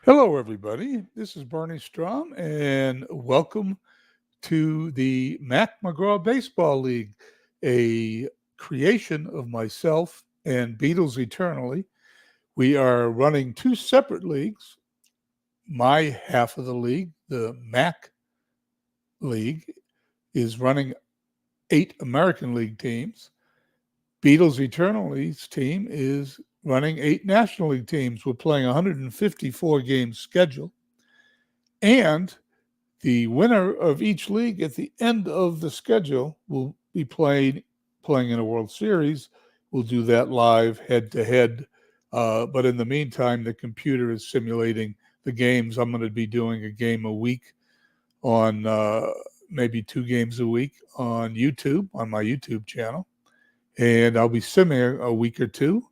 Hello, everybody. This is Bernie Stroum, and welcome to the Mack-Mcgraw Baseball League, a creation of myself and Beatles Eternally. We are running two separate leagues. My half of the league, the Mac League, is running 8 American League teams. Beatles Eternally's team is running 8 National League teams. We're playing 154 game schedule. And the winner of each league at the end of the schedule will be playing in a World Series. We'll do that live head to head. But in the meantime, the computer is simulating the games. I'm going to be doing a game a week on maybe 2 games a week on YouTube, on my YouTube channel. And I'll be simming a week or two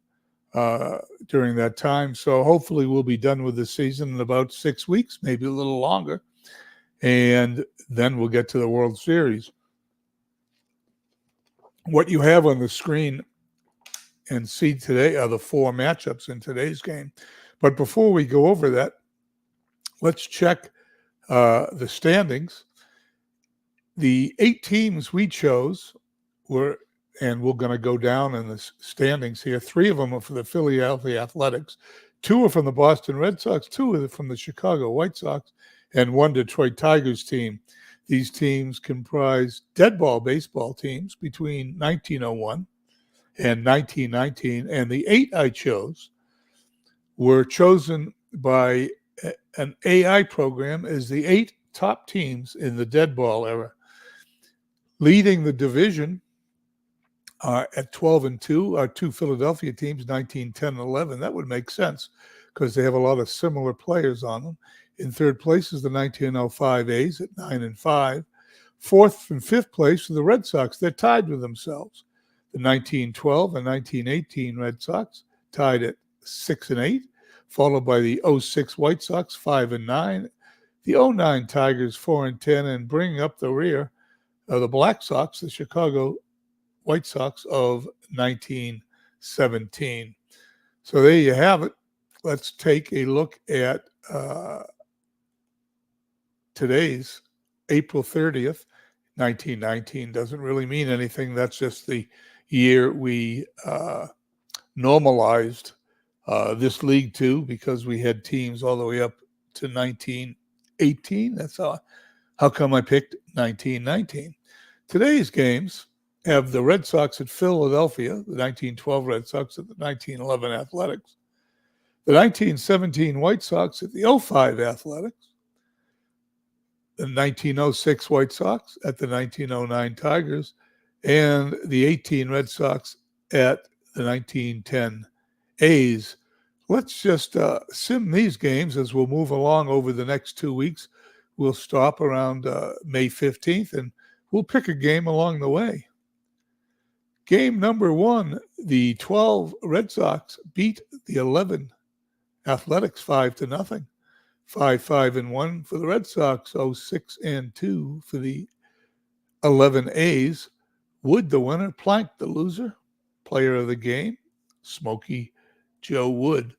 during that time. So hopefully we'll be done with the season in about 6 weeks, maybe a little longer. And then we'll get to the World Series. What you have on the screen and see today are the 4 matchups in today's game. But before we go over that, let's check the standings. The 8 teams we chose were, and we're going to go down in the standings here. 3 of them are for the Philadelphia Athletics. 2 are from the Boston Red Sox. 2 are from the Chicago White Sox. And 1 Detroit Tigers team. These teams comprise dead ball baseball teams between 1901 and 1919. And the 8 I chose were chosen by an AI program as the 8 top teams in the dead ball era. Leading the division at 12-2 are 2 Philadelphia teams, 1910 and 11. That would make sense because they have a lot of similar players on them. In third place is the 1905 A's at 9-5. Fourth and fifth place are the Red Sox. They're tied with themselves. The 1912 and 1918 Red Sox tied at 6-8, followed by the 06 White Sox 5-9, the 09 Tigers 4-10, and bringing up the rear are the Black Sox, the Chicago White Sox of 1917. So there you have it. Let's take a look at today's April 30th, 1919. Doesn't really mean anything. That's just the year we normalized this league to, because we had teams all the way up to 1918. That's how come I picked 1919. Today's games have the Red Sox at Philadelphia, the 1912 Red Sox at the 1911 Athletics, the 1917 White Sox at the 05 Athletics, the 1906 White Sox at the 1909 Tigers, and the 18 Red Sox at the 1910 A's. Let's just sim these games as we'll move along over the next 2 weeks. We'll stop around May 15th, and we'll pick a game along the way. Game number 1, the 12 Red Sox beat the 11 Athletics 5-0. 5-5-1 for the Red Sox, 6-2 for the 11 A's. Wood, the winner, Plank, the loser. Player of the game, Smokey Joe Wood.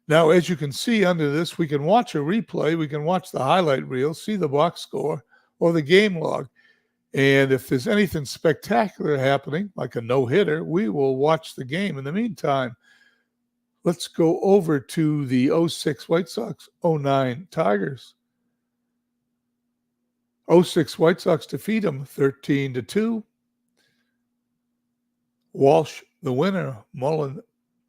Now, as you can see under this, we can watch a replay, we can watch the highlight reel, see the box score, or the game log. And if there's anything spectacular happening, like a no-hitter, we will watch the game. In the meantime, let's go over to the 06 White Sox, 09 Tigers. 06 White Sox defeat them 13-2. Walsh, the winner. Mullen,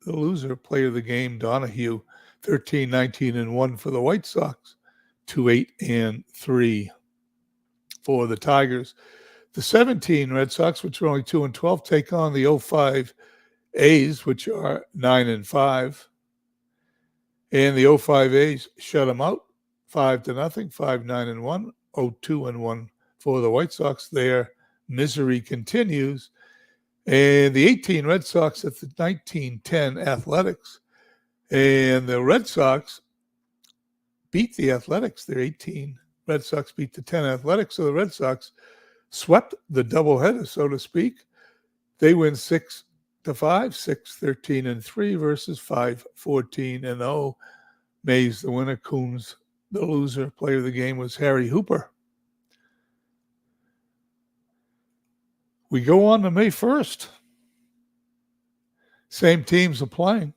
the loser. Player of the game, Donahue, 13-19-1 for the White Sox. 2-8-3 for the Tigers. The 17 Red Sox, which are only 2-12, take on the 05 A's, which are 9-5. And the 05 A's shut them out 5-0, 5-9-1, 0-2-1 for the White Sox. Their misery continues. And the 18 Red Sox at the 1910 Athletics. And the Red Sox beat the Athletics. Their 18 Red Sox beat the 10 Athletics. So the Red Sox swept the doubleheader, so to speak. They win 6-5, 6-13-3 versus 5-14-0. Mays the winner, Coombs the loser. Player of the game was Harry Hooper. We go on to May 1st. Same teams are playing.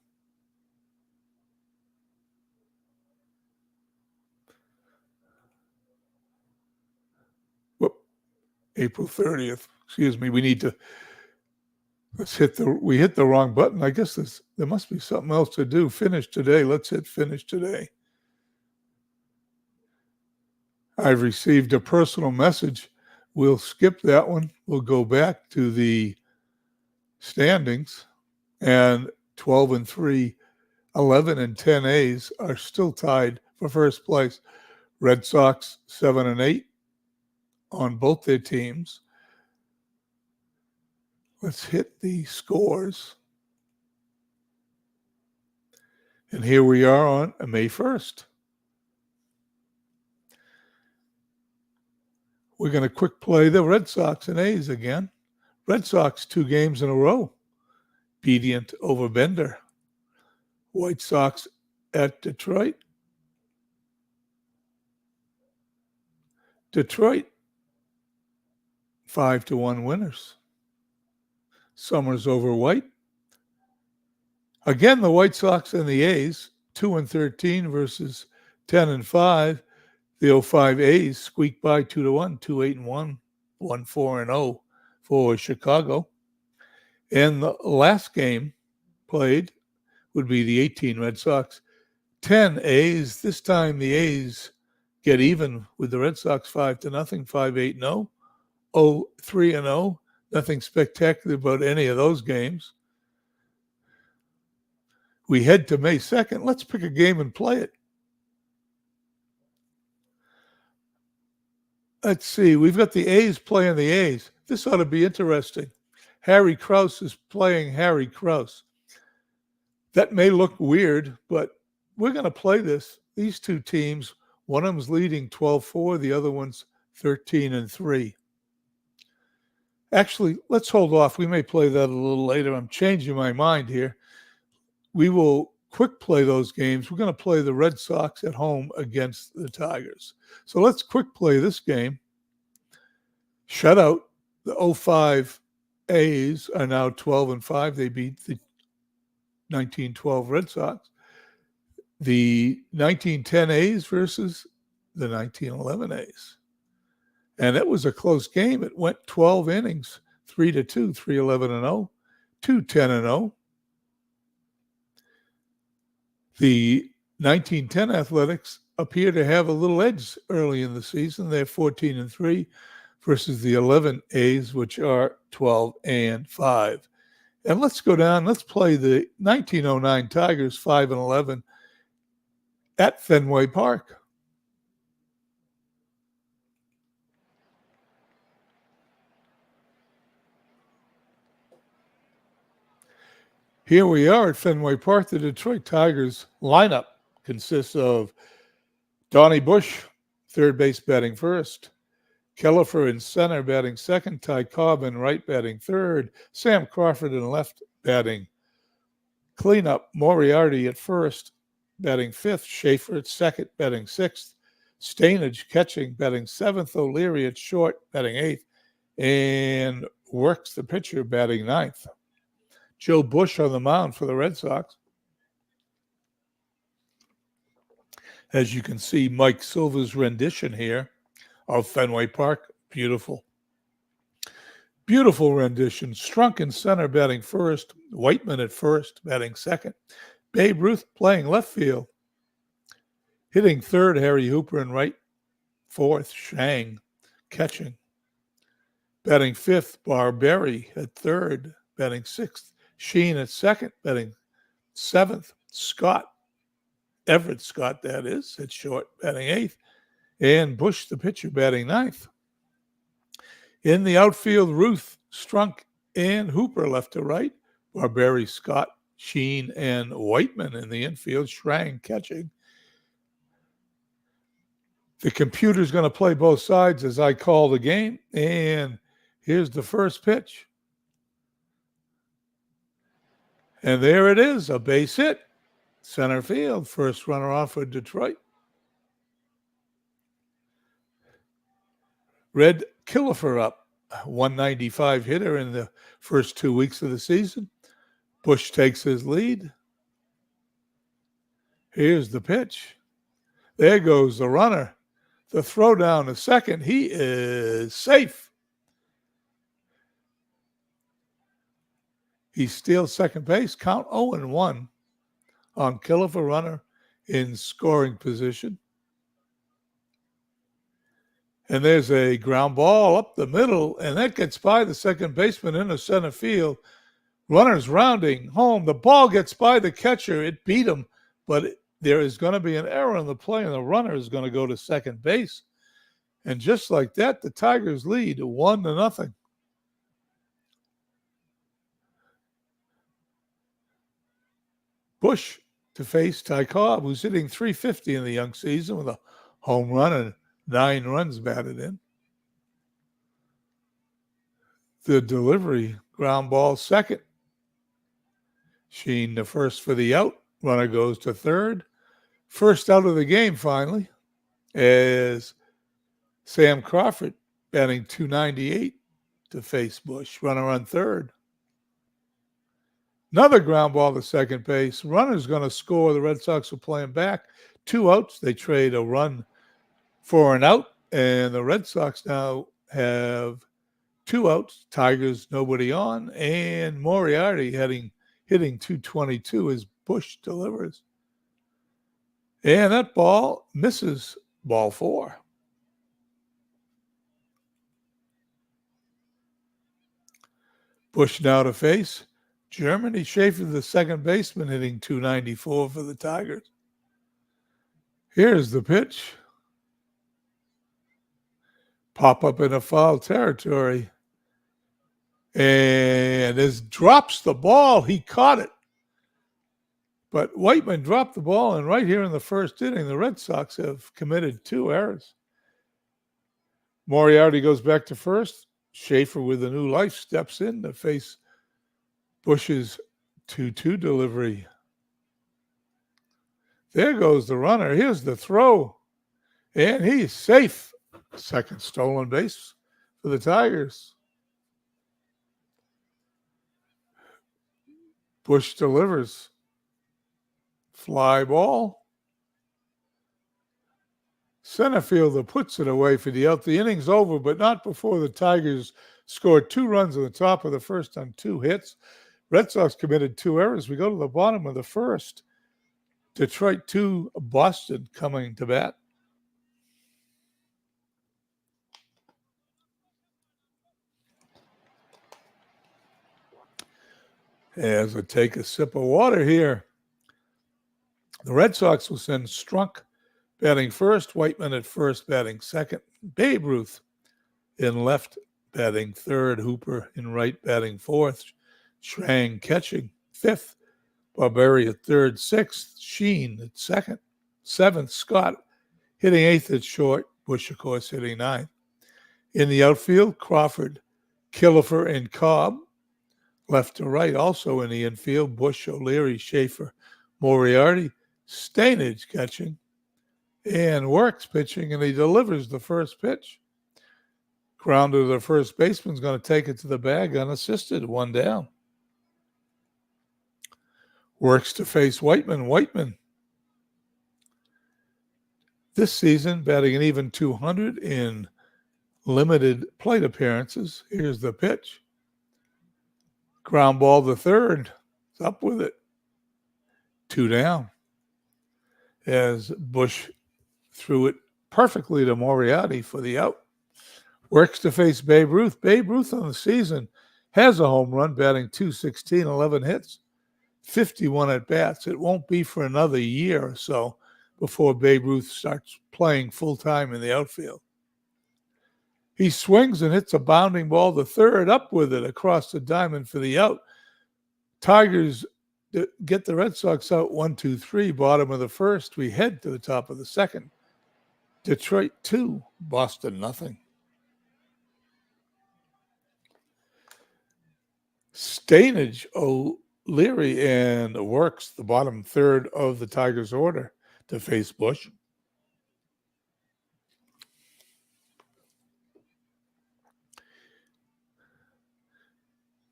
Whoop. April 30th. Excuse me. We need to we hit the wrong button. I guess there must be something else to do. Finish today. Let's hit finish today. I've received a personal message. We'll skip that one. We'll go back to the standings, and 12 and 3, 11 and 10 A's are still tied for first place. Red Sox 7 and 8 on both their teams. Let's hit the scores. And here we are on May 1st. We're going to quick play the Red Sox and A's again. Red Sox 2 games in a row. Bedient over Bender. White Sox at Detroit. Detroit 5-1 winners. Summers over White. Again, the White Sox and the A's, 2 and 13 versus 10 and 5. The 05 A's squeaked by 2-1, 2-8-1, 1-4-0 for Chicago. And the last game played would be the 18 Red Sox. 10 A's. This time the A's get even with the Red Sox 5-0, 5-8-0, 0-3-0. Nothing spectacular about any of those games. We head to May 2nd. Let's pick a game and play it. Let's see. We've got the A's playing the A's. This ought to be interesting. Harry Krause is playing Harry Krause. That may look weird, but we're going to play this. These two teams, one of them's leading 12-4, the other one's 13-3. Actually, let's hold off. We may play that a little later. I'm changing my mind here. We will quick play those games. We're going to play the Red Sox at home against the Tigers. So let's quick play this game. Shutout. The 05 A's are now 12-5. They beat the 1912 Red Sox. The 1910 A's versus the 1911 A's. And it was a close game. It went 12 innings, 3-2, 3-11-0, 2-10-0. The 1910 Athletics appear to have a little edge early in the season. They're 14-3 versus the 11 A's, which are 12-5. And let's go down. Let's play the 1909 Tigers 5-11 at Fenway Park. Here we are at Fenway Park. The Detroit Tigers lineup consists of Donnie Bush, third base, batting first. Kellefer in center, batting second. Ty Cobb in right, batting third. Sam Crawford in left, batting cleanup. Moriarty at first, batting fifth. Schaefer at second, batting sixth. Stainage catching, batting seventh. O'Leary at short, batting eighth. And Works the pitcher, batting ninth. Joe Bush on the mound for the Red Sox. As you can see, Mike Silva's rendition here of Fenway Park. Beautiful. Beautiful rendition. Strunk in center, batting first. Whiteman at first, batting second. Babe Ruth playing left field. Hitting third, Harry Hooper in right. Fourth, Shang catching. Batting fifth, Barberry at third, batting sixth. Sheen at second, batting seventh. Scott, Everett Scott, that is, at short, batting eighth. And Bush, the pitcher, batting ninth. In the outfield, Ruth, Strunk, and Hooper left to right. Barberry, Scott, Sheen, and Whiteman in the infield. Schrang catching. The computer's going to play both sides as I call the game. And here's the first pitch. And there it is, a base hit. Center field, first runner on for Detroit. Red Killefer up, 195 hitter in the first 2 weeks of the season. Bush takes his lead. Here's the pitch. There goes the runner. The throw down to second. He is safe. He steals second base. Count 0-1 on Killefer, runner in scoring position. And there's a ground ball up the middle, and that gets by the second baseman into center field. Runners rounding home. The ball gets by the catcher. It beat him, but there is going to be an error in the play, and the runner is going to go to second base. And just like that, the Tigers lead 1-0. Bush to face Ty Cobb, who's hitting .350 in the young season with a home run and 9 runs batted in. The delivery, ground ball second. Sheen to first for the out. Runner goes to third. First out of the game finally is Sam Crawford batting .298 to face Bush. Runner on third. Another ground ball to second base. Runner's going to score. The Red Sox are playing back. 2 outs. They trade a run for an out, and the Red Sox now have 2 outs. Tigers, nobody on, and Moriarty hitting .222 as Bush delivers. And that ball misses, ball 4. Bush now to face Germany. Schaefer, the second baseman, hitting .294 for the Tigers. Here's the pitch. Pop up in a foul territory. And as drops the ball, he caught it. But Whiteman dropped the ball, and right here in the first inning, the Red Sox have committed 2 errors. Moriarty goes back to first. Schaefer, with a new life, steps in to face Bush's 2-2 delivery. There goes the runner. Here's the throw. And he's safe. Second stolen base for the Tigers. Bush delivers. Fly ball. Center fielder puts it away for the out. The inning's over, but not before the Tigers scored 2 runs in the top of the first on 2 hits. Red Sox committed 2 errors. We go to the bottom of the first. Detroit 2, Boston coming to bat. As I take a sip of water here, the Red Sox will send Strunk batting first, Whiteman at first batting second, Babe Ruth in left batting third, Hooper in right batting fourth, Strang catching fifth, Barberi at third, sixth, Sheen at second, seventh, Scott hitting eighth at short, Bush, of course, hitting ninth. In the outfield, Crawford, Killefer, and Cobb. Left to right, also in the infield, Bush, O'Leary, Schaefer, Moriarty, Stainage catching, and Works pitching, and he delivers the first pitch. Grounder to the first baseman's going to take it to the bag unassisted, 1 down. Works to face Whiteman. Whiteman, this season, batting an even .200 in limited plate appearances. Here's the pitch. Ground ball to third. It's up with it. 2 down. As Bush threw it perfectly to Moriarty for the out. Works to face Babe Ruth. Babe Ruth on the season has a home run, batting .216, 11 hits, 51 at-bats. It won't be for another year or so before Babe Ruth starts playing full-time in the outfield. He swings and hits a bounding ball to third, up with it across the diamond for the out. Tigers get the Red Sox out 1-2-3, bottom of the first. We head to the top of the second. Detroit 2, Boston nothing. Stainage, Leary and Works, the bottom third of the Tigers' order, to face Bush.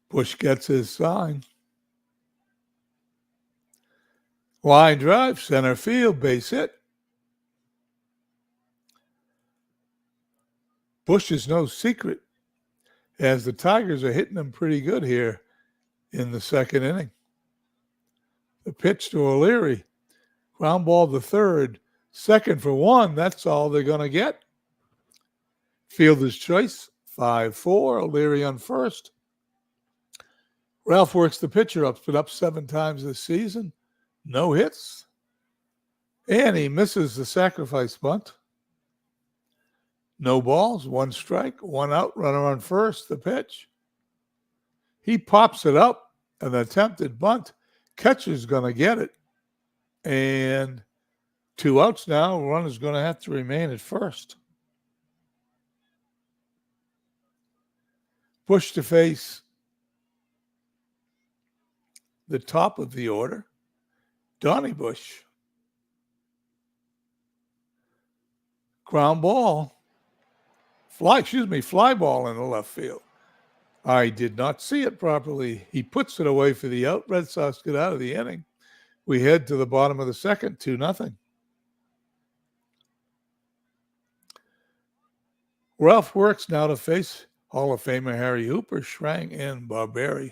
Bush gets his sign. Line drive, center field, base hit. Bush is no secret, as the Tigers are hitting him pretty good here in the second inning. The pitch to O'Leary. Ground ball to third. Second for one. That's all they're going to get. Fielder's choice. 5-4. O'Leary on first. Ralph Works, the pitcher, been up 7 times this season. No hits. And he misses the sacrifice bunt. No balls, 1 strike, 1 out, runner on first, the pitch. He pops it up, an attempted bunt. Catcher's going to get it. And 2 outs now, runner's going to have to remain at first. Bush to face the top of the order, Donnie Bush. Ground ball. Fly ball in the left field. I did not see it properly. He puts it away for the out. Red Sox get out of the inning. We head to the bottom of the second, 2-0. Ralph Works now to face Hall of Famer Harry Hooper, Stroum, and Barberi.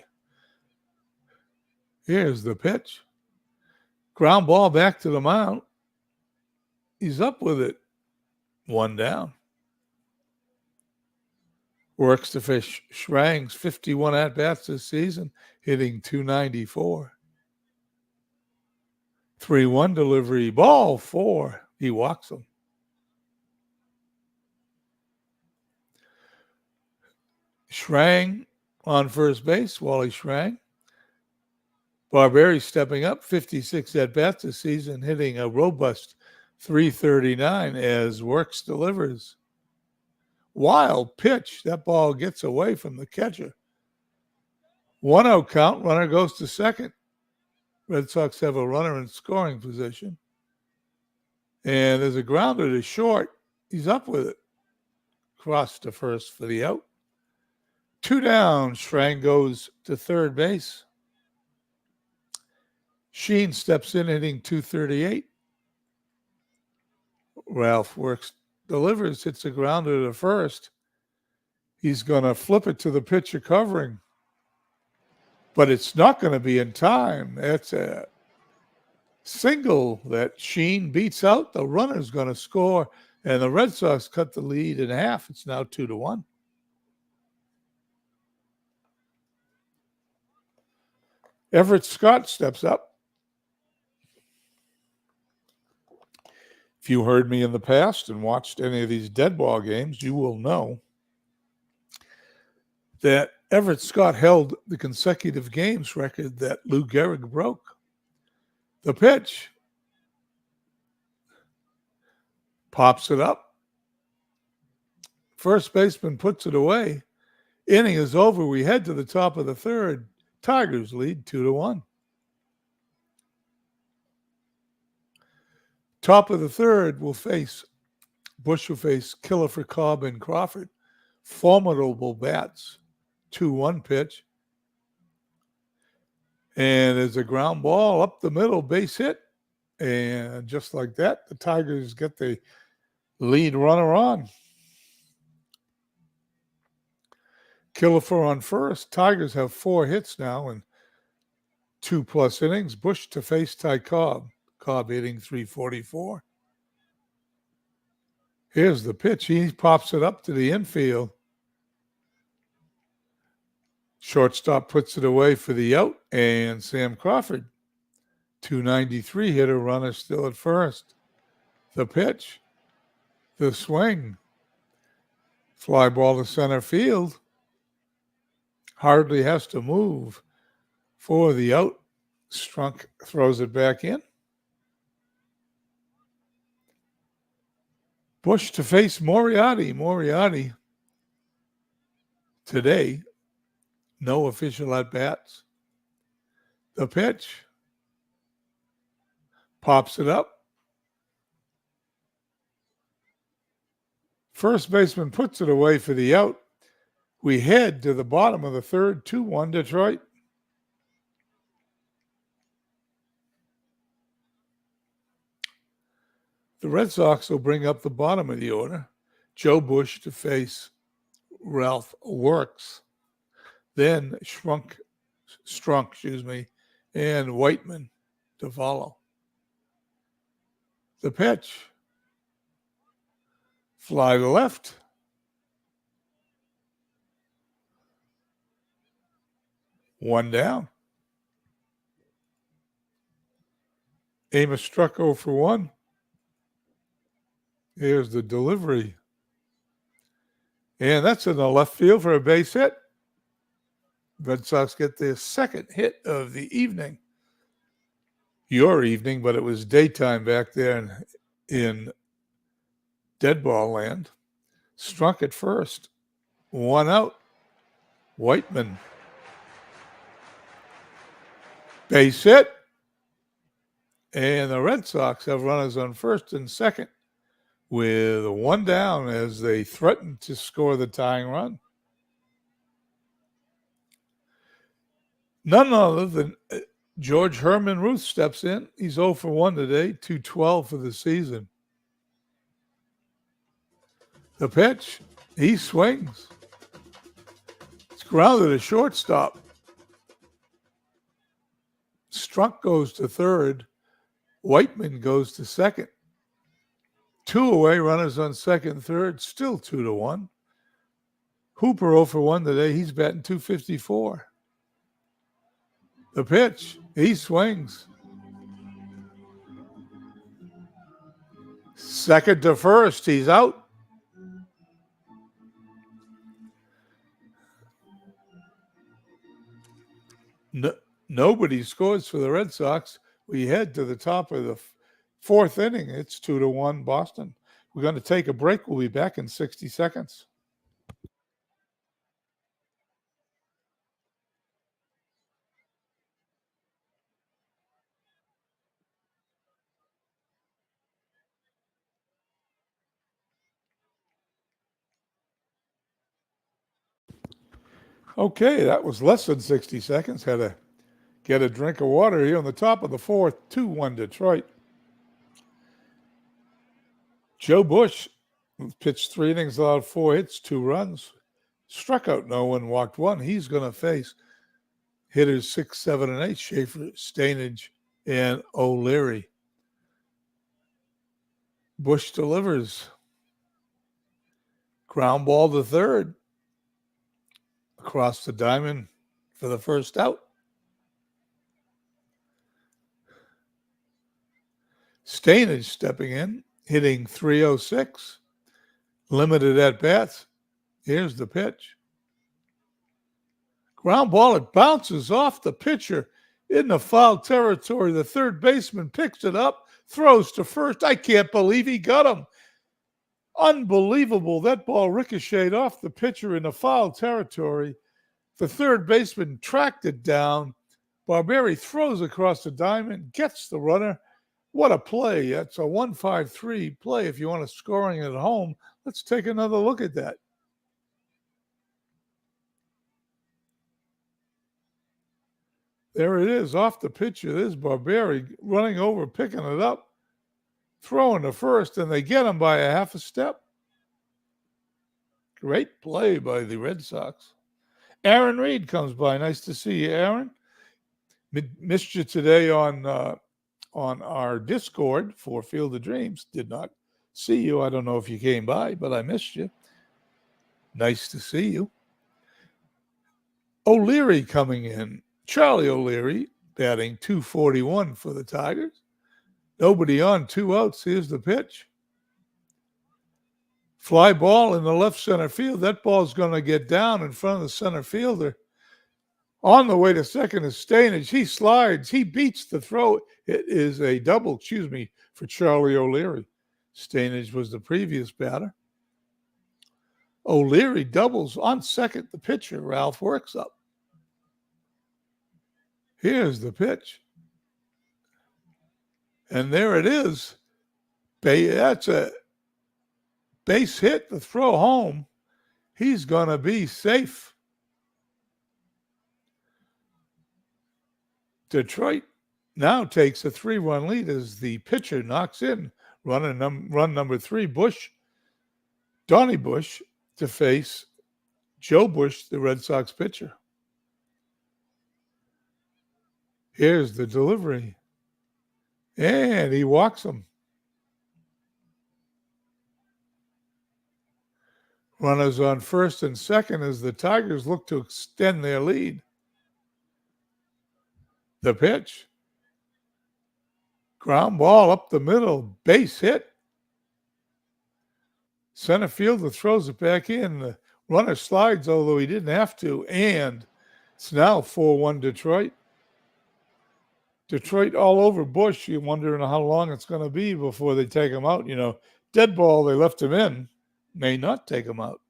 Here's the pitch. Ground ball back to the mound. He's up with it. 1 down. Works to face Schrank's 51 at-bats this season, hitting .294. 3-1 delivery. Ball 4. He walks him. Schrank on first base, Wally Schrank. Barberi stepping up, 56 at-bats this season, hitting a robust .339 as Works delivers. Wild pitch. That ball gets away from the catcher. 1-0 count. Runner goes to second. Red Sox have a runner in scoring position. And there's a grounder to short. He's up with it. Cross to first for the out. 2 down. Schrank goes to third base. Sheen steps in, hitting .238. Ralph Works delivers, hits a grounder to first. He's going to flip it to the pitcher covering. But it's not going to be in time. That's a single that Sheen beats out. The runner's going to score, and the Red Sox cut the lead in half. It's now 2-1. Everett Scott steps up. If you heard me in the past and watched any of these dead ball games, you will know that Everett Scott held the consecutive games record that Lou Gehrig broke. The pitch. Pops it up. First baseman puts it away. Inning is over. We head to the top of the third. Tigers lead 2-1. Top of the third Bush will face Killer for Cobb and Crawford. Formidable bats. 2-1 pitch. And there's a ground ball up the middle, base hit. And just like that, the Tigers get the lead runner on. Killer on first. Tigers have 4 hits now in 2+ innings. Bush to face Ty Cobb. Cobb hitting .344. Here's the pitch. He pops it up to the infield. Shortstop puts it away for the out, and Sam Crawford, .293 hitter, runner still at first. The pitch, the swing, fly ball to center field. Hardly has to move for the out. Strunk throws it back in. Bush to face Moriarty. Moriarty today, no official at-bats. The pitch. Pops it up. First baseman puts it away for the out. We head to the bottom of the third, 2-1 Detroit. The Red Sox will bring up the bottom of the order. Joe Bush to face Ralph Works. Then Strunk, and Whiteman to follow. The pitch. Fly to left. One down. Amos struck 0 for 1. Here's the delivery. And that's in the left field for a base hit. Red Sox get their second hit of the evening. Your evening, but it was daytime back there in dead ball land. Strunk at first. One out. Whiteman. Base hit. And the Red Sox have runners on first and second with one down as they threaten to score the tying run. None other than George Herman Ruth steps in. He's 0 for 1 today, 212 for the season. The pitch, he swings. It's grounded to shortstop. Strunk goes to third. Whiteman goes to second. 2 away, runners on second, third, still 2-1. Hooper 0 for 1 today. He's batting .254. The pitch, he swings. Second to first, he's out. Nobody scores for the Red Sox. We head to the top of the fourth inning. It's 2-1 Boston. We're going to take a break. We'll be back in 60 seconds. Okay, that was less than 60 seconds. Had to get a drink of water here on the top of the fourth, 2-1 Detroit. Joe Bush pitched 3 innings, allowed 4 hits, 2 runs. Struck out no one, walked 1. He's going to face hitters 6, 7, and 8, Schaefer, Stainage, and O'Leary. Bush delivers. Ground ball to third. Across the diamond for the first out. Stainage stepping in, hitting .306. Limited at bats. Here's the pitch. Ground ball, it bounces off the pitcher in the foul territory. The third baseman picks it up, throws to first. I can't believe he got him. Unbelievable. That ball ricocheted off the pitcher in the foul territory. The third baseman tracked it down. Barbieri throws across the diamond, gets the runner. What a play. That's a 1-5-3 play if you want to scoring at home. Let's take another look at that. There it is, off the pitcher. There's Barbieri running over, picking it up, throwing to first, and they get him by a half a step. Great play by the Red Sox. Aaron Reed comes by. Nice to see you, Aaron. Missed you today on our Discord for Field of Dreams. Did not see you. I don't know if you came by, but I missed you. Nice to see you. O'Leary coming in. Charlie O'Leary batting .241 for the Tigers. Nobody on, 2 outs. Here's the pitch. Fly ball in the left center field. That ball's going to get down in front of the center fielder. On the way to second is Stainage. He slides. He beats the throw. It is a double, for Charlie O'Leary. Stainage was the previous batter. O'Leary doubles on second. The pitcher, Ralph, works up. Here's the pitch. And there it is. That's a base hit to throw home. He's going to be safe. Detroit now takes a 3-run lead as the pitcher knocks in run number 3, Donnie Bush, to face Joe Bush, the Red Sox pitcher. Here's the delivery. And he walks him. Runners on first and second as the Tigers look to extend their lead. The pitch. Ground ball up the middle. Base hit. Center fielder throws it back in. The runner slides, although he didn't have to. And it's now 4-1 Detroit. Detroit all over Bush. You're wondering how long it's going to be before they take him out. You know, dead ball, they left him in. May not take him out.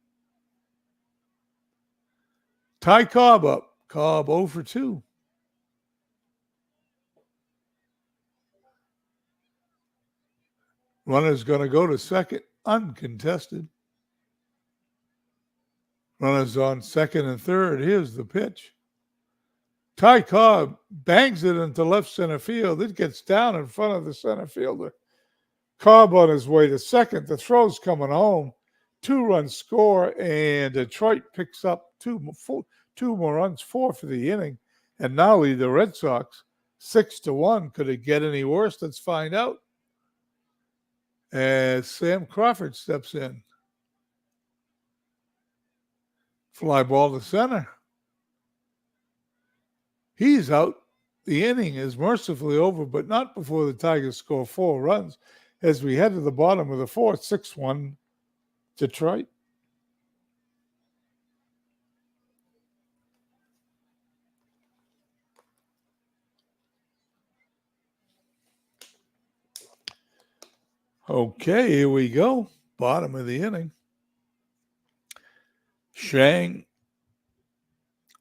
Ty Cobb up. Cobb 0 for 2. Runner's going to go to second, uncontested. Runners on second and third. Here's the pitch. Ty Cobb bangs it into left center field. It gets down in front of the center fielder. Cobb on his way to second. The throw's coming home. 2-run score, and Detroit picks up two more runs, 4 for the inning. And now lead the Red Sox 6-1. Could it get any worse? Let's find out. As Sam Crawford steps in. Fly ball to center. He's out. The inning is mercifully over, but not before the Tigers score 4 runs as we head to the bottom of the fourth, 6-1 Detroit. Okay, here we go. Bottom of the inning. Shang,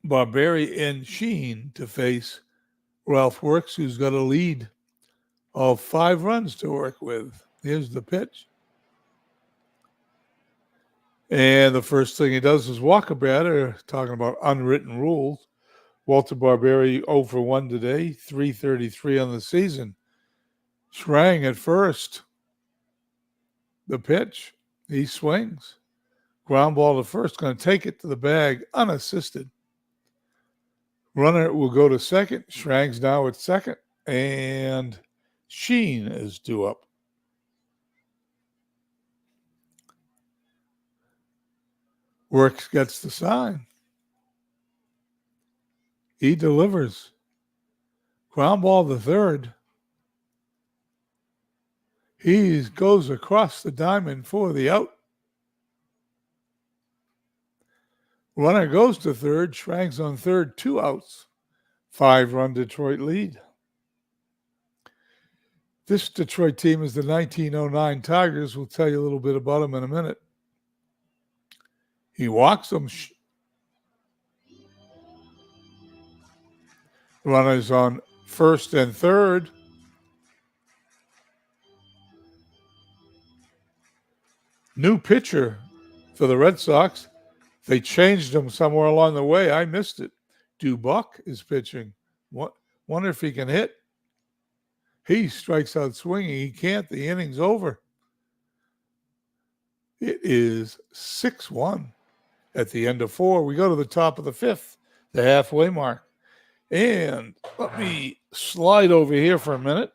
Barberi, and Sheen to face Ralph Works, who's got a lead of 5 runs to work with. Here's the pitch. And the first thing he does is walk a batter, talking about unwritten rules. Walter Barberi 0 for 1 today, 333 on the season. Schrang at first. The pitch. He swings. Ground ball to first, going to take it to the bag unassisted. Runner will go to second. Schrang's now at second. And Sheen is due up. Works gets the sign. He delivers. Ground ball to third. He goes across the diamond for the out. Runner goes to third. Schrang's on third. 2 outs. 5-run Detroit lead. This Detroit team is the 1909 Tigers. We'll tell you a little bit about them in a minute. He walks them. Runners on first and third. New pitcher for the Red Sox. They changed him somewhere along the way. I missed it. Dubuck is pitching. Wonder if he can hit. He strikes out swinging. He can't. The inning's over. It is 6-1 at the end of 4. We go to the top of the 5th, the halfway mark. And let me slide over here for a minute.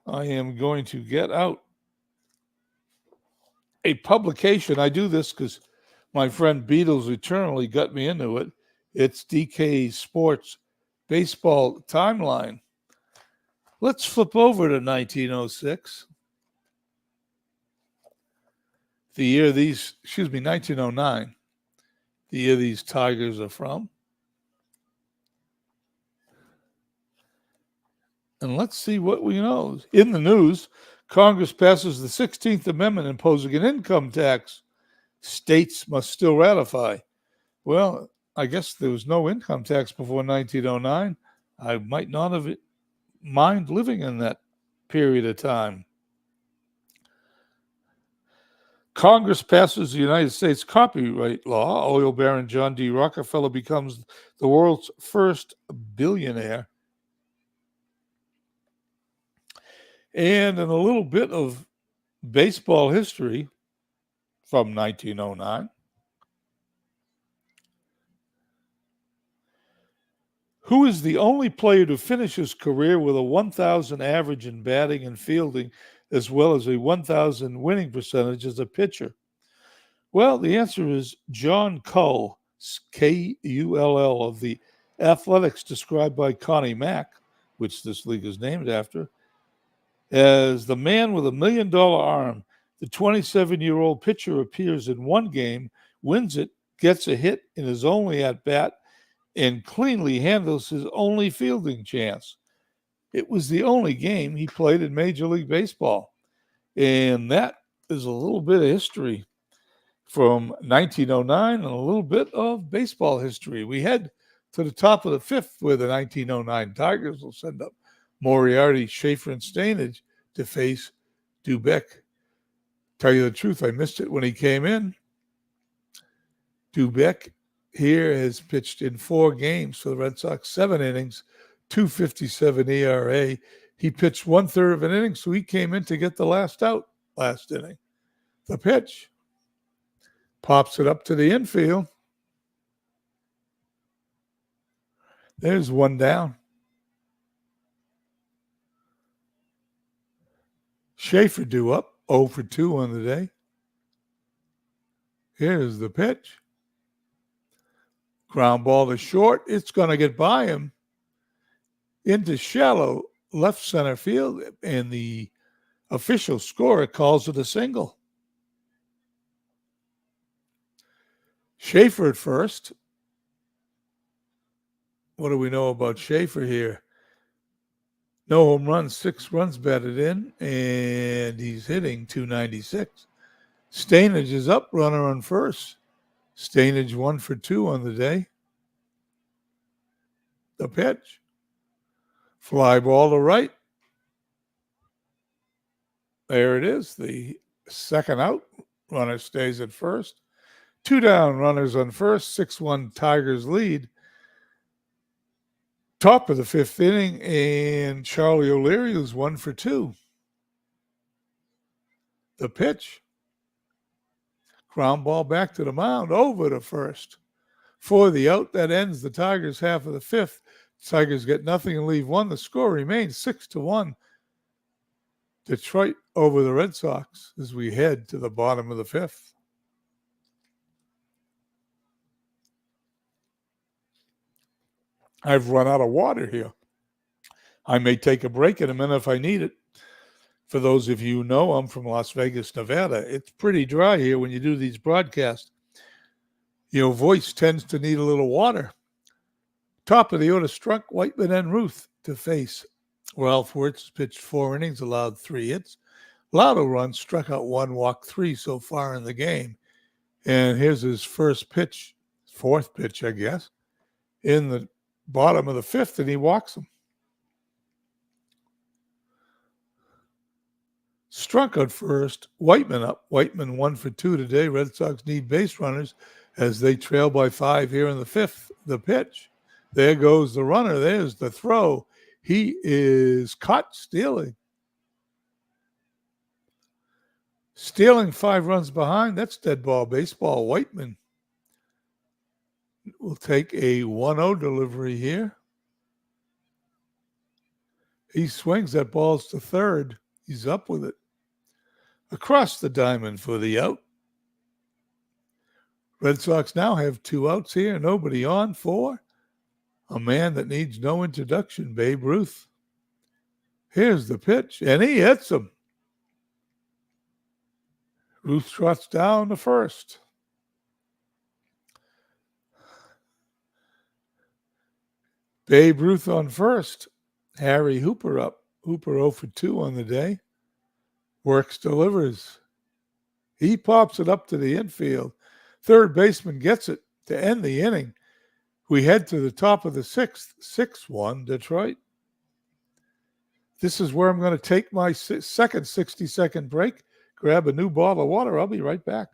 I am going to get out a publication. I do this because my friend Beatles eternally got me into it. It's DK Sports Baseball Timeline. Let's flip over to 1906. The year 1909. The year these Tigers are from. And let's see what we know. In the news, Congress passes the 16th Amendment imposing an income tax. States must still ratify. Well, I guess there was no income tax before 1909. I might not have mind living in that period of time. Congress passes the United States copyright law. Oil baron John D. Rockefeller becomes the world's first billionaire. And in a little bit of baseball history from 1909, who is the only player to finish his career with a 1,000 average in batting and fielding, as well as a 1,000 winning percentage as a pitcher? Well, the answer is John Cull, Kull, of the Athletics, described by Connie Mack, which this league is named after, as the man with $1 million arm. The 27-year-old pitcher appears in one game, wins it, gets a hit in his only at-bat, and cleanly handles his only fielding chance. It was the only game he played in Major League Baseball. And that is a little bit of history from 1909 and a little bit of baseball history. We head to the top of the fifth, where the 1909 Tigers will send up Moriarty, Schaefer, and Stainage to face Dubeck. Tell you the truth, I missed it when he came in. Dubeck here has pitched in 4 games for the Red Sox, 7 innings, 2.57 ERA. He pitched 1/3 of an inning, so he came in to get the last out last inning. The pitch. Pops it up to the infield. There's one down. Schaefer due up, 0 for 2 on the day. Here's the pitch. Ground ball to short. It's going to get by him into shallow left center field, and the official scorer calls it a single. Schaefer at first. What do we know about Schaefer here? No home runs, 6 runs batted in, and he's hitting .296. Stainage is up, runner on first. Stainage 1 for 2 on the day. The pitch. Fly ball to right. There it is, the second out. Runner stays at first. 2 down, runners on first. 6-1 Tigers lead. Top of the 5th inning, and Charlie O'Leary is 1 for 2. The pitch. Ground ball back to the mound, over to first. For the out, that ends the Tigers' half of the 5th. Tigers get nothing and leave 1. The score remains 6-1. Detroit over the Red Sox as we head to the bottom of the 5th. I've run out of water here. I may take a break in a minute if I need it. For those of you who know, I'm from Las Vegas, Nevada. It's pretty dry here when you do these broadcasts. Your voice tends to need a little water. Top of the order, Strunk, Whiteman, and Ruth to face. Ralph Wirtz pitched 4 innings, allowed 3 hits. Allowed a run, struck out 1, walked 3 so far in the game. And here's his first pitch, 4th pitch, I guess, in the bottom of the 5th, and he walks him. Strunk at first, Whiteman up. Whiteman 1 for 2 today. Red Sox need base runners as they trail by 5 here in the 5th. The pitch. There goes the runner. There's the throw. He is caught stealing. Stealing 5 runs behind. That's dead ball baseball. Whiteman will take a 1-0 delivery here. He swings that ball's to third. He's up with it. Across the diamond for the out. Red Sox now have 2 outs here. Nobody on for a man that needs no introduction, Babe Ruth. Here's the pitch, and he hits him. Ruth trots down to first. Babe Ruth on first. Harry Hooper up. Hooper 0 for 2 on the day. Works, delivers. He pops it up to the infield. Third baseman gets it to end the inning. We head to the top of the sixth, 6-1 Detroit. This is where I'm going to take my second 60-second break, grab a new bottle of water. I'll be right back.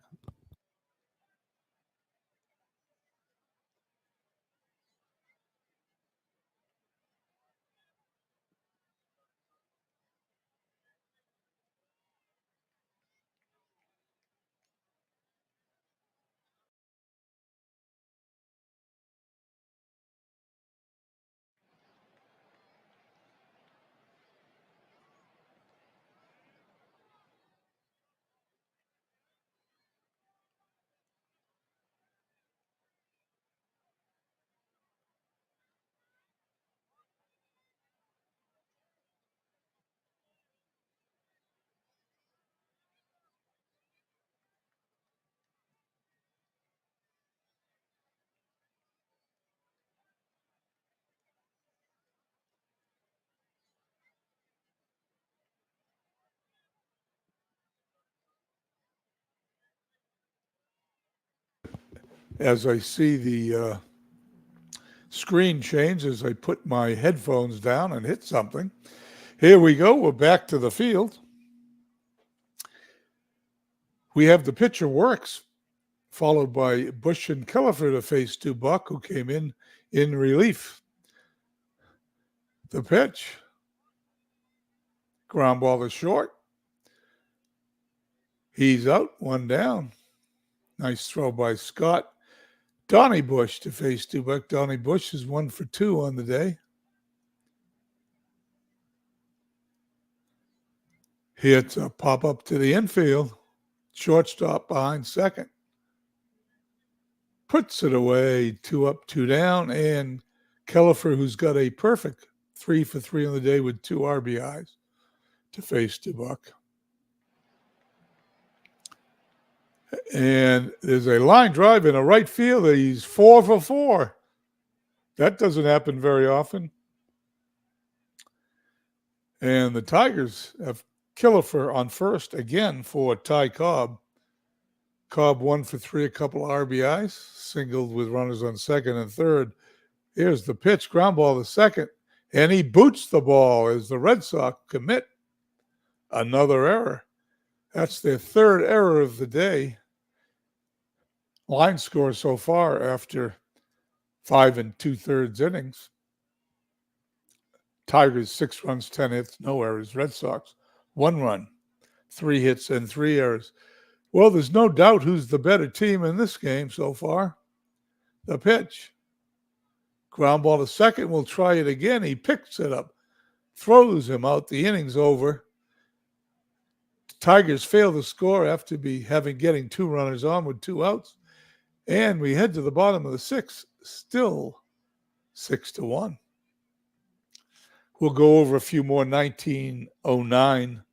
As I see the screen change as I put my headphones down and hit something. Here we go. We're back to the field. We have the pitcher Works, followed by Bush and Kellifer to face Dubuck, who came in relief. The pitch. Ground ball to short. He's out, one down. Nice throw by Scott. Donnie Bush to face Dubuck. Donnie Bush is 1 for 2 on the day. Hits a pop-up to the infield. Shortstop behind second. Puts it away, 2 up, 2 down. And Kellifer, who's got a perfect 3 for 3 on the day with 2 RBIs, to face Dubuck. And there's a line drive in a right field. He's 4 for 4. That doesn't happen very often. And the Tigers have Kellifer on first again for Ty Cobb. Cobb 1 for 3, a couple of RBIs, singled with runners on second and third. Here's the pitch, ground ball to second, and he boots the ball as the Red Sox commit another error. That's their third error of the day. Line score so far after 5 2/3 innings. Tigers 6 runs, 10 hits, no errors. Red Sox 1 run, 3 hits, and 3 errors. Well, there's no doubt who's the better team in this game so far. The pitch. Ground ball to second. We'll try it again. He picks it up, throws him out. The inning's over. The Tigers fail to score after getting 2 runners on with 2 outs. And we head to the bottom of the 6th, still 6-1. We'll go over a few more 1909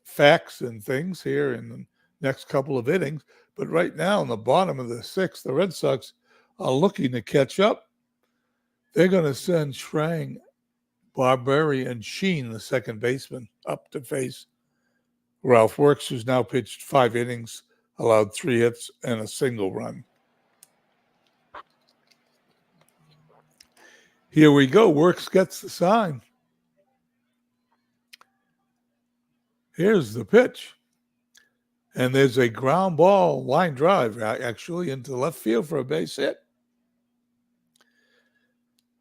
facts and things here in the next couple of innings. But right now, in the bottom of the 6th, the Red Sox are looking to catch up. They're going to send Stroum, Barberi, and Sheen, the second baseman, up to face Ralph Works, who's now pitched 5 innings, allowed 3 hits and a single run. Here we go. Works gets the sign. Here's the pitch. And there's a ground ball line drive, actually, into left field for a base hit.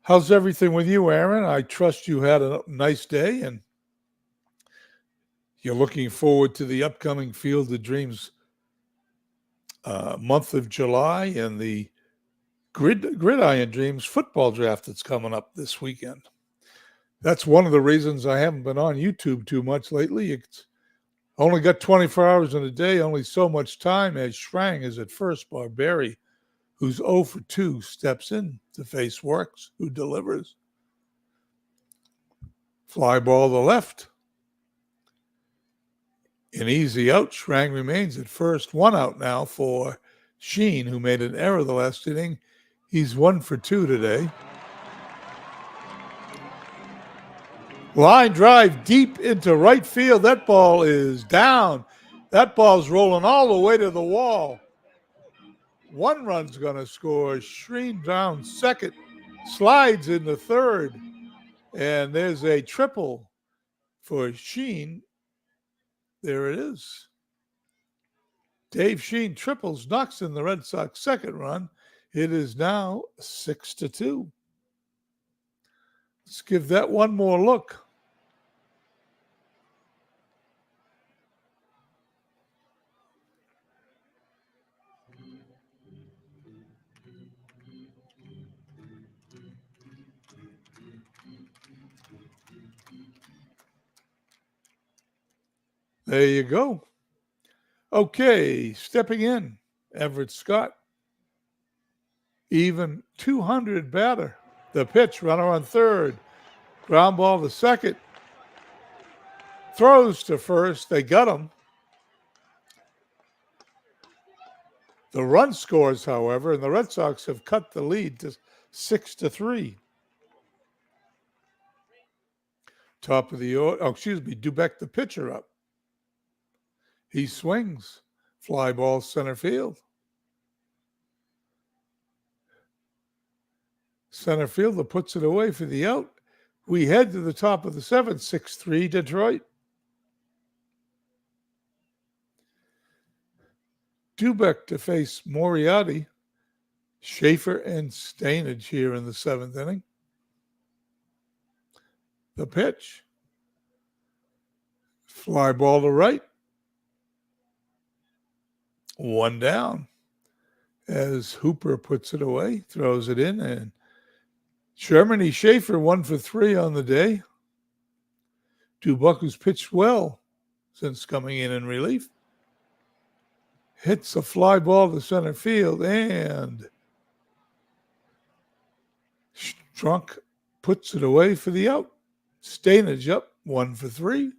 How's everything with you, Aaron? I trust you had a nice day and you're looking forward to the upcoming Field of Dreams month of July and the Gridiron Dreams football draft that's coming up this weekend. That's one of the reasons I haven't been on YouTube too much lately. It's only got 24 hours in a day, only so much time, as Shrang is at first. Barberi, who's 0 for 2, steps in to face Works, who delivers. Fly ball to left. An easy out. Shrang remains at first. 1 out now for Sheen, who made an error the last inning. He's 1 for 2 today. Line drive deep into right field. That ball is down. That ball's rolling all the way to the wall. 1 run's going to score. Stroum down second, slides in the third, and there's a triple for Sheen. There it is. Dave Sheen triples, knocks in the Red Sox second run. It is now 6-2. Let's give that one more look. There you go. Okay, stepping in, Everett Scott. Even 200 batter. The pitch, runner on third. Ground ball to second. Throws to first. They got him. The run scores, however, and the Red Sox have cut the lead to 6-3. Top of the order. Dubeck, the pitcher, up. He swings. Fly ball center field. Center fielder puts it away for the out. We head to the top of the seventh, 6-3 Detroit. Dubeck to face Moriarty, Schaefer, and Stainage here in the seventh inning. The pitch. Fly ball to right. 1 down as Hooper puts it away, throws it in, and Sherman Schaefer 1 for 3 on the day. Dubeck, who's pitched well since coming in relief, hits a fly ball to center field, and Strunk puts it away for the out. Stainage up 1 for 3.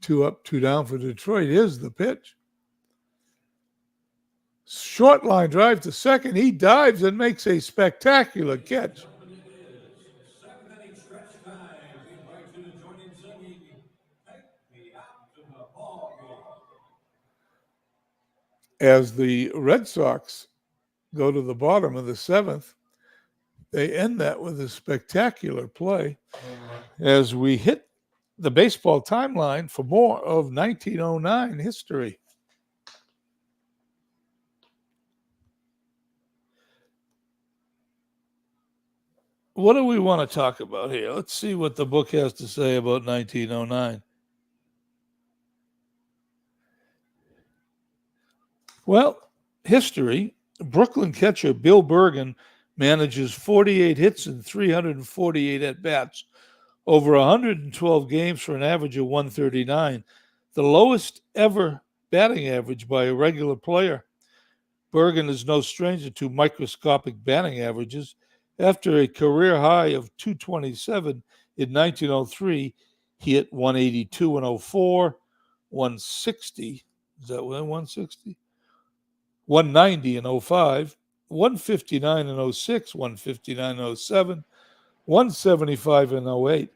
2 up, 2 down for Detroit. Here's the pitch. Short line drive to second. He dives and makes a spectacular catch. As the Red Sox go to the bottom of the seventh, they end that with a spectacular play as we hit the baseball timeline for more of 1909 history. What do we want to talk about here? Let's see what the book has to say about 1909. Well, history. Brooklyn catcher Bill Bergen manages 48 hits and 348 at-bats over 112 games for an average of 139, the lowest ever batting average by a regular player. Bergen is no stranger to microscopic batting averages. After a career high of 227 in 1903, he hit 182 in 04, 160. Is that 160? 190 in 05, 159 in 06, 159 in 07, 175 in 08.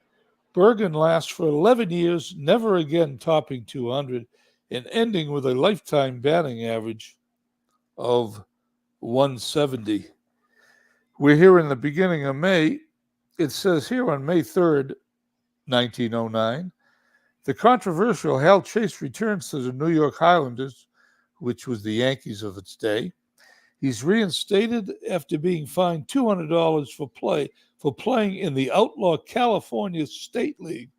Bergen lasts for 11 years, never again topping 200, and ending with a lifetime batting average of 170. We're here in the beginning of May. It says here on May 3rd, 1909, the controversial Hal Chase returns to the New York Highlanders, which was the Yankees of its day. He's reinstated after being fined $200 for playing in the outlaw California State League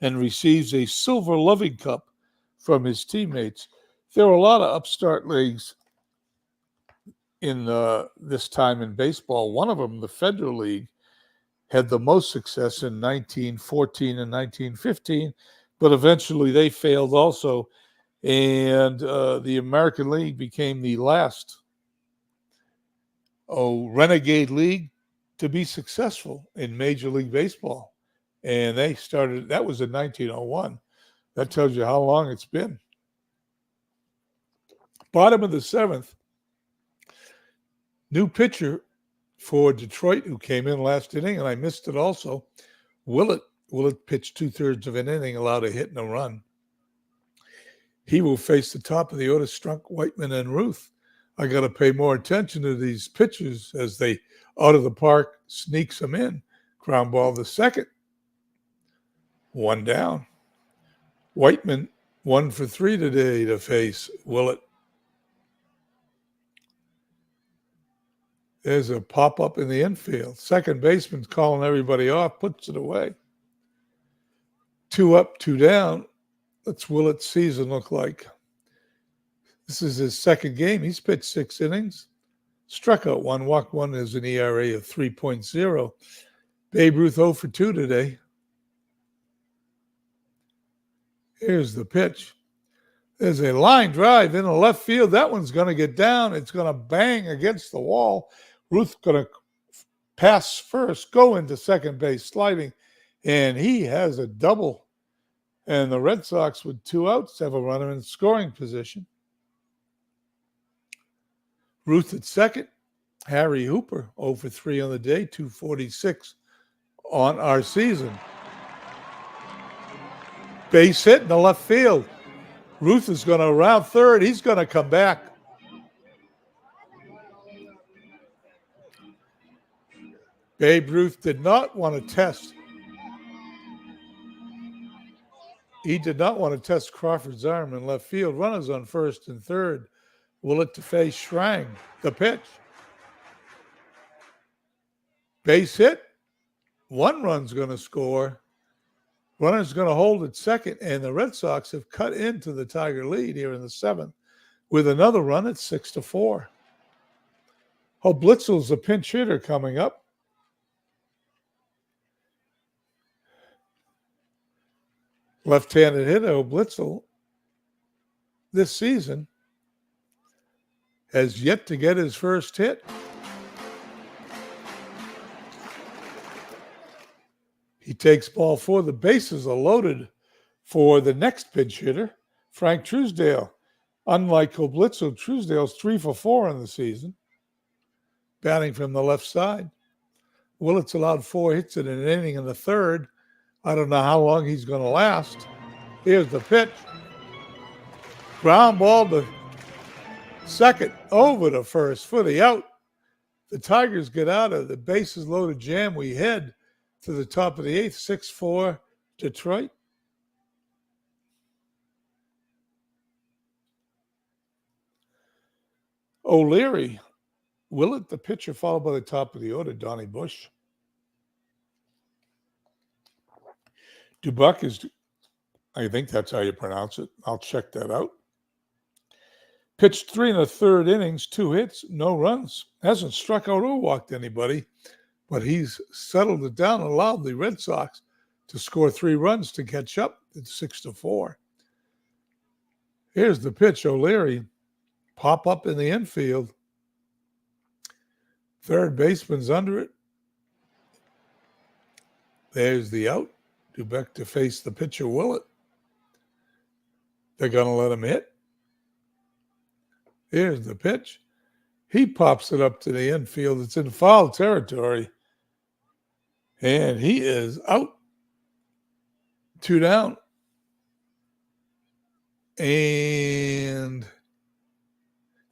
and receives a silver loving cup from his teammates. There are a lot of upstart leagues in this time in baseball. One of them, the Federal League, had the most success in 1914 and 1915, but eventually they failed also. And the American League became the last renegade league to be successful in Major League Baseball. And they started, that was in 1901. That tells you how long it's been. Bottom of the seventh, new pitcher for Detroit who came in last inning, and I missed it also. Willett pitched 2/3 of an inning, allowed a hit and a run. He will face the top of the order, Strunk, Whiteman, and Ruth. I got to pay more attention to these pitchers as they out of the park sneaks them in. Ground ball to second. 1 down. Whiteman 1 for 3 today to face Willett. There's a pop-up in the infield. Second baseman's calling everybody off, puts it away. 2 up, 2 down. What's Willett's season look like? This is his second game. He's pitched 6 innings. Struck out 1, walked 1, is an ERA of 3.0. Babe Ruth 0 for 2 today. Here's the pitch. There's a line drive in the left field. That one's going to get down. It's going to bang against the wall. Ruth's going to pass first, go into second base, sliding, and he has a double. And the Red Sox, with 2 outs, have a runner in scoring position. Ruth at second. Harry Hooper 0 for 3 on the day, 246 on our season. Base hit in the left field. Ruth is going to around third. He's going to come back. Babe Ruth did not want to test. He did not want to test Crawford's arm in left field. Runners on first and third. Willett to face Stroum. The pitch. Base hit. 1 run's going to score. Runner's going to hold at second, and the Red Sox have cut into the Tiger lead here in the 7th with another run at 6-4. Oh, Blitzel's a pinch hitter coming up. Left-handed hitter, Blitzel, this season has yet to get his first hit. He takes ball 4. The bases are loaded for the next pinch hitter, Frank Truesdale. Unlike Blitzel, Truesdale's 3 for 4 in the season, batting from the left side. Willett's allowed 4 hits in an inning in the 3rd. I don't know how long he's going to last. Here's the pitch. Ground ball to second, over to first for the out. The Tigers get out of the bases loaded jam. We head to the top of the 8th, 6-4 Detroit. O'Leary, Willett, the pitcher, followed by the top of the order, Donnie Bush. Dubuck is, I think that's how you pronounce it. I'll check that out. Pitched 3 1/3 innings, 2 hits, no runs. Hasn't struck out or walked anybody, but he's settled it down and allowed the Red Sox to score 3 runs to catch up at 6-4. Here's the pitch, O'Leary. Pop up in the infield. Third baseman's under it. There's the out. Dubuck to face the pitcher, Willett. They're going to let him hit. Here's the pitch. He pops it up to the infield. It's in foul territory. And he is out. 2 down. And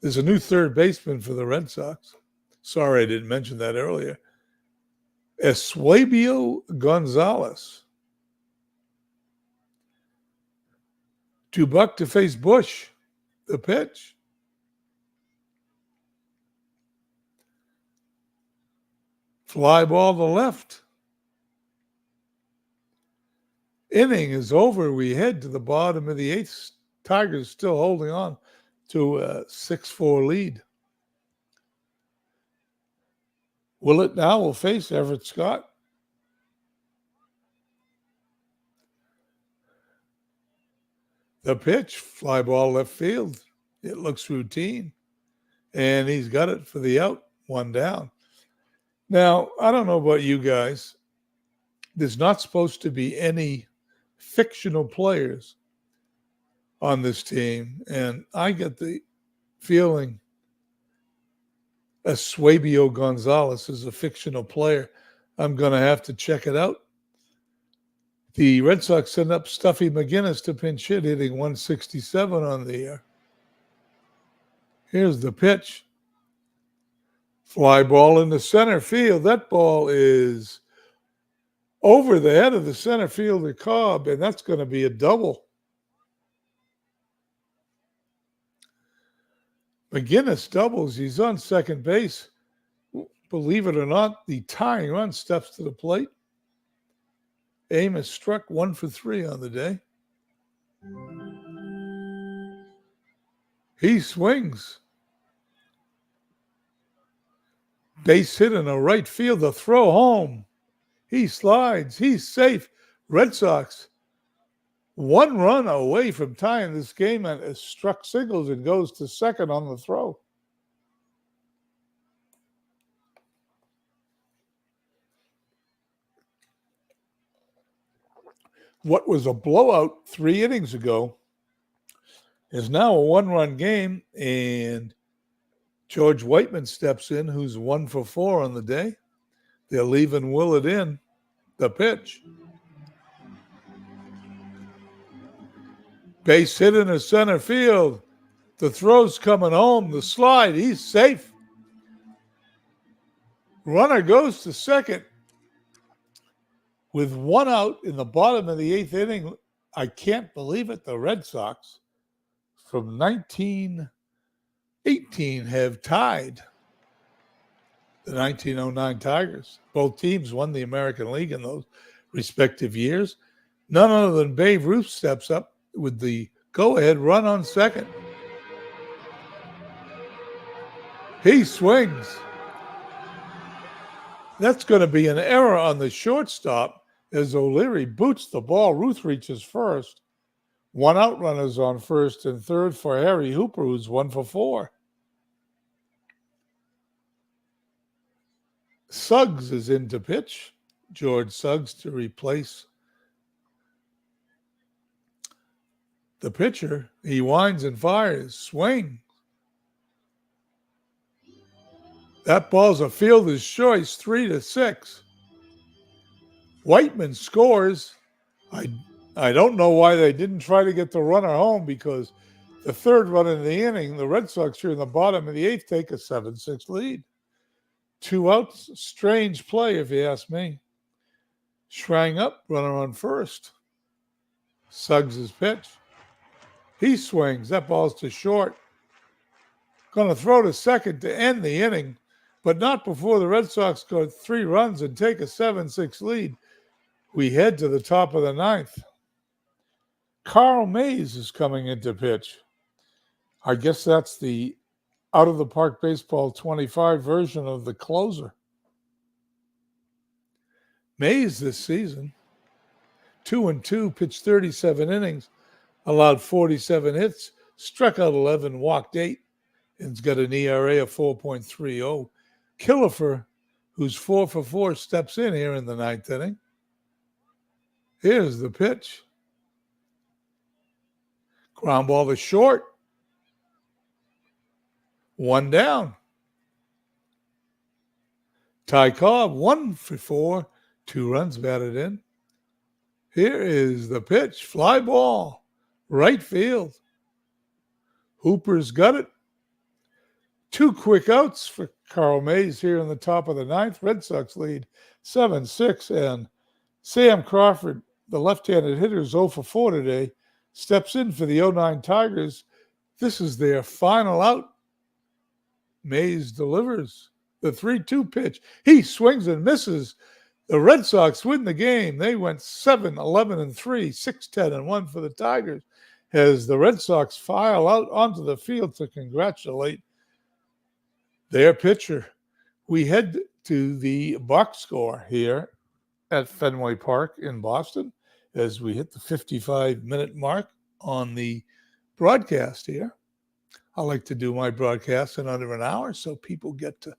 there's a new third baseman for the Red Sox. Sorry I didn't mention that earlier. Eusebio Gonzalez. Dubuck to face Bush. The pitch. Fly ball to left. Inning is over. We head to the bottom of the 8th. Tigers still holding on to a 6-4 lead. Willett now will face Everett Scott. The pitch, fly ball left field. It looks routine. And he's got it for the out, 1 down. Now, I don't know about you guys. There's not supposed to be any fictional players on this team. And I get the feeling Eusebio Gonzalez is a fictional player. I'm going to have to check it out. The Red Sox send up Stuffy McGinnis to pinch hit, hitting 167 on the year. Here's the pitch. Fly ball in the center field. That ball is over the head of the center fielder Cobb, and that's going to be a double. McGinnis doubles. He's on second base. Believe it or not, the tying run steps to the plate. Amos struck 1 for 3 on the day. He swings. Base hit in the right field. The throw home. He slides. He's safe. Red Sox 1 run away from tying this game and has struck singles and goes to second on the throw. What was a blowout 3 innings ago is now a 1-run game, and George Whiteman steps in, who's 1 for 4 on the day. They're leaving Willett in. The pitch. Base hit in the center field. The throw's coming home. The slide. He's safe. Runner goes to second. With 1 out in the bottom of the 8th inning, I can't believe it. The Red Sox from 1918 have tied the 1909 Tigers. Both teams won the American League in those respective years. None other than Babe Ruth steps up with the go-ahead run on second. He swings. That's going to be an error on the shortstop as O'Leary boots the ball. Ruth reaches first. 1 out runners on first and third for Harry Hooper, who's 1 for 4. Suggs is in to pitch. George Suggs to replace the pitcher. He winds and fires. Swing. That ball's a fielder's choice, 3-6. Whiteman scores. I don't know why they didn't try to get the runner home, because the third run in the inning, the Red Sox here in the bottom of the 8th take a 7-6 lead. 2 outs, strange play if you ask me. Schrang up, runner on first. Suggs' pitch. He swings. That ball's to short. Going to throw to second to end the inning, but not before the Red Sox go 3 runs and take a 7-6 lead. We head to the top of the 9th. Carl Mays is coming into pitch. I guess that's the out-of-the-park baseball 25 version of the closer. Mays this season, 2-2, pitched 37 innings, allowed 47 hits, struck out 11, walked 8, and's got an ERA of 4.30. Killefer, who's 4 for 4, steps in here in the 9th inning. Here's the pitch. Ground ball to short. 1 down. Ty Cobb, 1 for 4, 2 runs batted in. Here is the pitch. Fly ball. Right field. Hooper's got it. 2 quick outs for Carl Mays here in the top of the 9th. Red Sox lead 7-6. And Sam Crawford, the left-handed hitter, is 0 for 4 today. Steps in for the 09 Tigers. This is their final out. Mays delivers the 3-2 pitch. He swings and misses. The Red Sox win the game. They went 7-11-3, 6-10-1 for the Tigers as the Red Sox file out onto the field to congratulate their pitcher. We head to the box score here at Fenway Park in Boston as we hit the 55-minute mark on the broadcast here. I like to do my broadcast in under an hour so people get to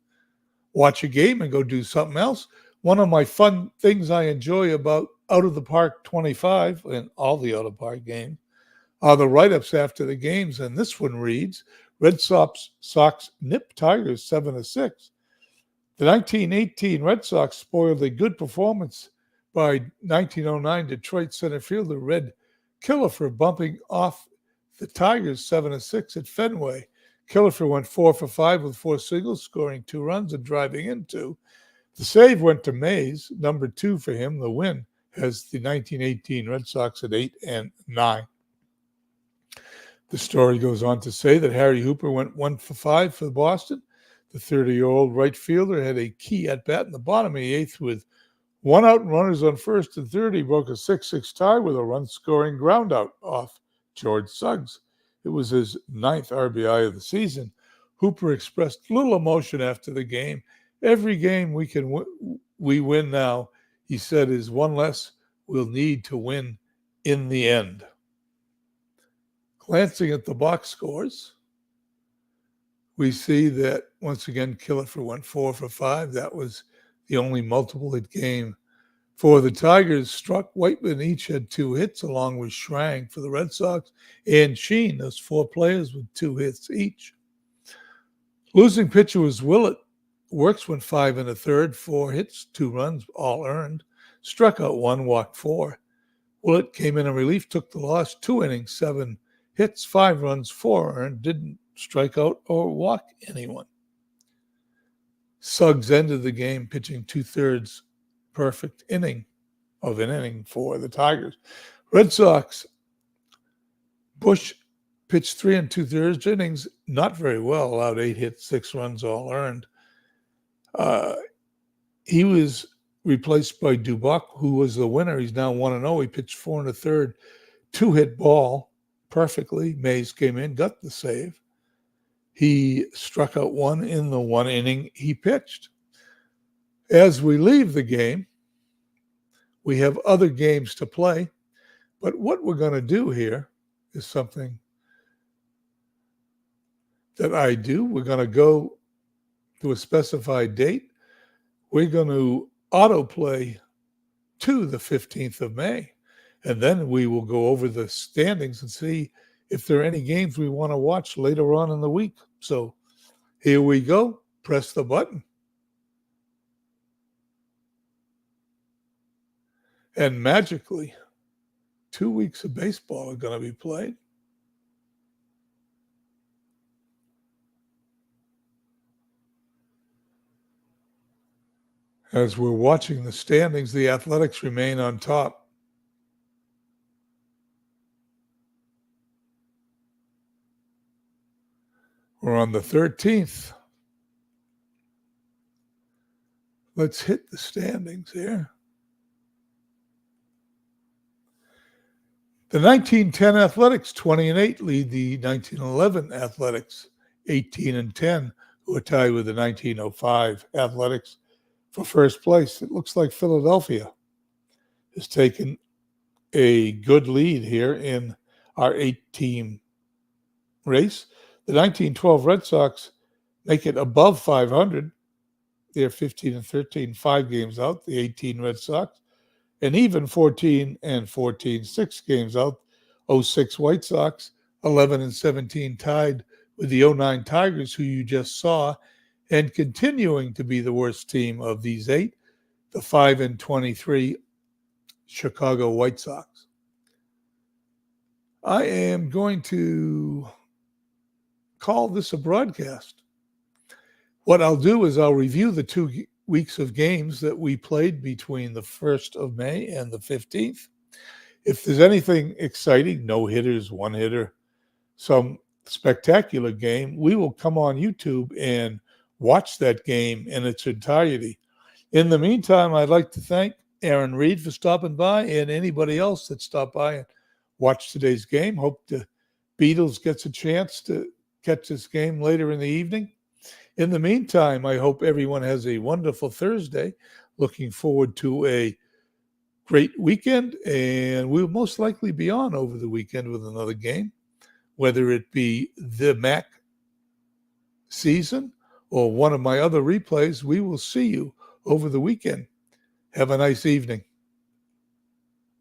watch a game and go do something else. One of my fun things I enjoy about Out of the Park 25 and all the Out of the Park games are the write-ups after the games. And this one reads, Red Sox nip Tigers 7-6. The 1918 Red Sox spoiled a good performance by 1909 Detroit center fielder Red Killefer bumping off the Tigers 7-6 at Fenway. Killefer went 4 for 5 with 4 singles, scoring 2 runs and driving in 2. The save went to Mays, number 2 for him. The win has the 1918 Red Sox at 8-9. The story goes on to say that Harry Hooper went 1 for 5 for Boston. The 30-year-old right fielder had a key at-bat in the bottom of the 8th with 1 out and runners on first and third. He broke a 6-6 tie with a run-scoring groundout off George Suggs. It was his 9th RBI of the season. Hooper expressed little emotion after the game. Every game we win now, he said, is one less we'll need to win in the end. Glancing at the box scores, we see that, once again, Killefer went 4 for 5. That was the only multiple hit game for the Tigers. Struck, Whiteman each had 2 hits, along with Schrang for the Red Sox and Sheen, those 4 players with 2 hits each. Losing pitcher was Willett. Works went 5 1/3, 4 hits, 2 runs, all earned. Struck out 1, walked 4. Willett came in relief, took the loss, 2 innings, 7 hits, 5 runs, 4 earned, didn't strike out or walk anyone. Suggs ended the game pitching 2/3 perfect inning for the Tigers. Red Sox, Bush pitched 3 2/3 innings, not very well, allowed 8 hits, 6 runs, all earned. He was replaced by Dubuck, who was the winner. He's now 1-0. He pitched 4 1/3, 2-hit ball perfectly. Mays came in, got the save. He struck out 1 in the 1 inning he pitched. As we leave the game, we have other games to play, but what we're going to do here is something that I do. We're going to go to a specified date. We're going to autoplay to the 15th of May, and then we will go over the standings and see if there are any games we want to watch later on in the week. So here we go. Press the button. And magically, 2 weeks of baseball are going to be played. As we're watching the standings, the Athletics remain on top. We're on the 13th. Let's hit the standings here. The 1910 Athletics, 20-8, lead the 1911 Athletics, 18-10, who are tied with the 1905 Athletics for first place. It looks like Philadelphia has taken a good lead here in our 8-team race. The 1912 Red Sox make it above 500. They're 15-13, 5 games out, the 18 Red Sox. And even 14-14, 6 games out. 06 White Sox, 11-17, tied with the 09 Tigers, who you just saw, and continuing to be the worst team of these 8, the 5-23 Chicago White Sox. I am going to call this a broadcast. What I'll do is I'll review the 2 weeks of games that we played between the 1st of May and the 15th. If there's anything exciting, no hitters, 1 hitter, some spectacular game, we will come on YouTube and watch that game in its entirety. In the meantime, I'd like to thank Aaron Reed for stopping by and anybody else that stopped by and watched today's game. Hope the Beatles gets a chance to catch this game later in the evening. In the meantime, I hope everyone has a wonderful Thursday. Looking forward to a great weekend, and we'll most likely be on over the weekend with another game, whether it be the Mac season or one of my other replays. We will see you over the weekend. Have a nice evening.